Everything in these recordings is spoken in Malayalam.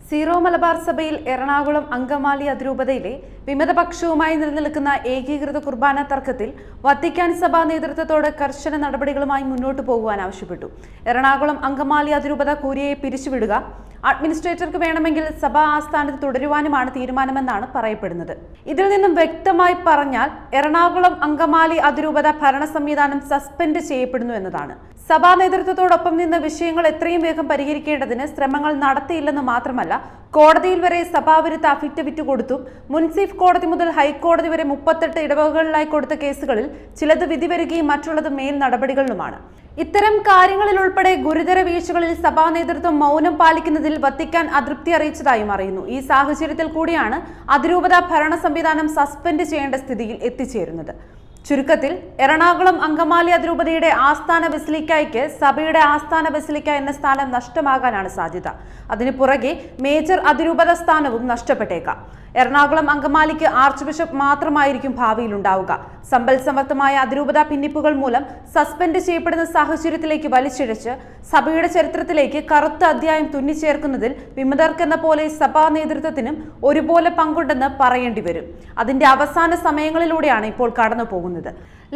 സീറോ മലബാർ സഭയിൽ എറണാകുളം അങ്കമാലി അതിരൂപതയിലെ വിമതപക്ഷവുമായി നിലനിൽക്കുന്ന ഏകീകൃത കുർബാന തർക്കത്തിൽ വത്തിക്കാൻ സഭാ നേതൃത്വത്തോട് കർശന നടപടികളുമായി മുന്നോട്ടു പോകുവാൻ ആവശ്യപ്പെട്ടു. എറണാകുളം അങ്കമാലി അതിരൂപത കൂരിയയെ പിരിച്ചുവിടുക, അഡ്മിനിസ്ട്രേറ്റർക്ക് വേണമെങ്കിൽ സഭാ ആസ്ഥാനത്ത് തുടരുവാനുമാണ് തീരുമാനമെന്നാണ് പറയപ്പെടുന്നത്. ഇതിൽ നിന്നും വ്യക്തമായി പറഞ്ഞാൽ എറണാകുളം അങ്കമാലി അതിരൂപത ഭരണ സംവിധാനം സസ്പെൻഡ് ചെയ്യപ്പെടുന്നു എന്നതാണ്. സഭാ നേതൃത്വത്തോടൊപ്പം നിന്ന് വിഷയങ്ങൾ എത്രയും വേഗം പരിഹരിക്കേണ്ടതിന് ശ്രമങ്ങൾ നടത്തിയില്ലെന്ന് മാത്രമല്ല, കോടതിയിൽ വരെ സഭാവിരുദ്ധ അഫിഡവിറ്റ് കൊടുത്തും മുൻസിഫ് കോടതി മുതൽ ഹൈക്കോടതി വരെ 38 ഇടവകകളിലായി കൊടുത്ത കേസുകളിൽ ചിലത് വിധി വരികയും മറ്റുള്ളത് മേൽ നടപടികളിലുമാണ്. ഇത്തരം കാര്യങ്ങളിൽ ഉൾപ്പെടെ ഗുരുതര വീഴ്ചകളിൽ സഭാ നേതൃത്വം മൗനം പാലിക്കുന്നതിൽ വത്തിക്കാൻ അതൃപ്തി അറിയിച്ചതായും അറിയുന്നു. ഈ സാഹചര്യത്തിൽ കൂടിയാണ് അതിരൂപത ഭരണ സംവിധാനം സസ്പെൻഡ് ചെയ്യേണ്ട സ്ഥിതിയിൽ എത്തിച്ചേരുന്നത്. ചുരുക്കത്തിൽ എറണാകുളം അങ്കമാലി അതിരൂപതയുടെ ആസ്ഥാന ബസിലിക്കയ്ക്ക് സഭയുടെ ആസ്ഥാന ബസിലിക്ക എന്ന സ്ഥാനം നഷ്ടമാകാനാണ് സാധ്യത. അതിനു പുറകെ മേജർ അതിരൂപത സ്ഥാനവും നഷ്ടപ്പെട്ടേക്കാം. എറണാകുളം അങ്കമാലിക്ക് ആർച്ച് ബിഷപ്പ് മാത്രമായിരിക്കും ഭാവിയിൽ ഉണ്ടാവുക. സമ്പൽ സമർത്ഥമായ അതിരൂപത ഭിന്നിപ്പുകൾ മൂലം സസ്പെൻഡ് ചെയ്യപ്പെടുന്ന സാഹചര്യത്തിലേക്ക് വലിച്ചിഴച്ച് സഭയുടെ ചരിത്രത്തിലേക്ക് കറുത്ത അധ്യായം തുന്നിച്ചേർക്കുന്നതിൽ വിമതർക്കെന്ന പോലെ സഭാ നേതൃത്വത്തിനും ഒരുപോലെ പങ്കുണ്ടെന്ന് പറയേണ്ടി വരും. അതിന്റെ അവസാന സമയങ്ങളിലൂടെയാണ് ഇപ്പോൾ കടന്നു പോകുന്നത്.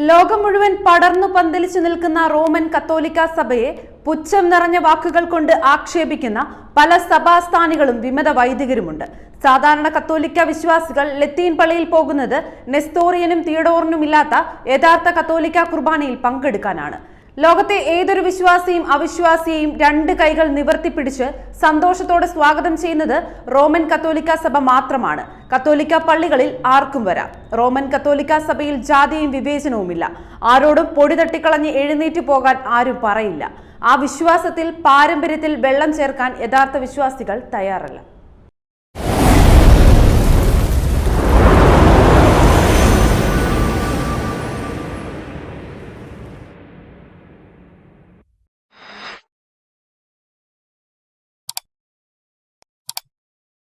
ലോകം മുഴുവൻ പടർന്നു പന്തലിച്ചു നിൽക്കുന്ന റോമൻ കത്തോലിക്ക സഭയെ പുച്ഛം നിറഞ്ഞ വാക്കുകൾ കൊണ്ട് ആക്ഷേപിക്കുന്ന പല സഭാസ്ഥാനികളും വിമത വൈദികരുമുണ്ട്. സാധാരണ കത്തോലിക്ക വിശ്വാസികൾ ലത്തീൻ പള്ളിയിൽ പോകുന്നത് നെസ്തോറിയനും തിയഡോറിനും ഇല്ലാത്ത യഥാർത്ഥ കത്തോലിക്ക കുർബാനയിൽ പങ്കെടുക്കാനാണ്. ലോകത്തെ ഏതൊരു വിശ്വാസിയും അവിശ്വാസിയെയും 2 കൈകൾ നിവർത്തിപ്പിടിച്ച് സന്തോഷത്തോടെ സ്വാഗതം ചെയ്യുന്നത് റോമൻ കത്തോലിക്ക സഭ മാത്രമാണ്. കത്തോലിക്ക പള്ളികളിൽ ആർക്കും വരാം. റോമൻ കത്തോലിക്ക സഭയിൽ ജാതിയും വിവേചനവുമില്ല. ആരോടും പൊടി തട്ടിക്കളഞ്ഞ് എഴുന്നേറ്റ് പോകാൻ ആരും പറയില്ല. ആ വിശ്വാസത്തിൽ, പാരമ്പര്യത്തിൽ വെള്ളം ചേർക്കാൻ യഥാർത്ഥ വിശ്വാസികൾ തയ്യാറല്ല.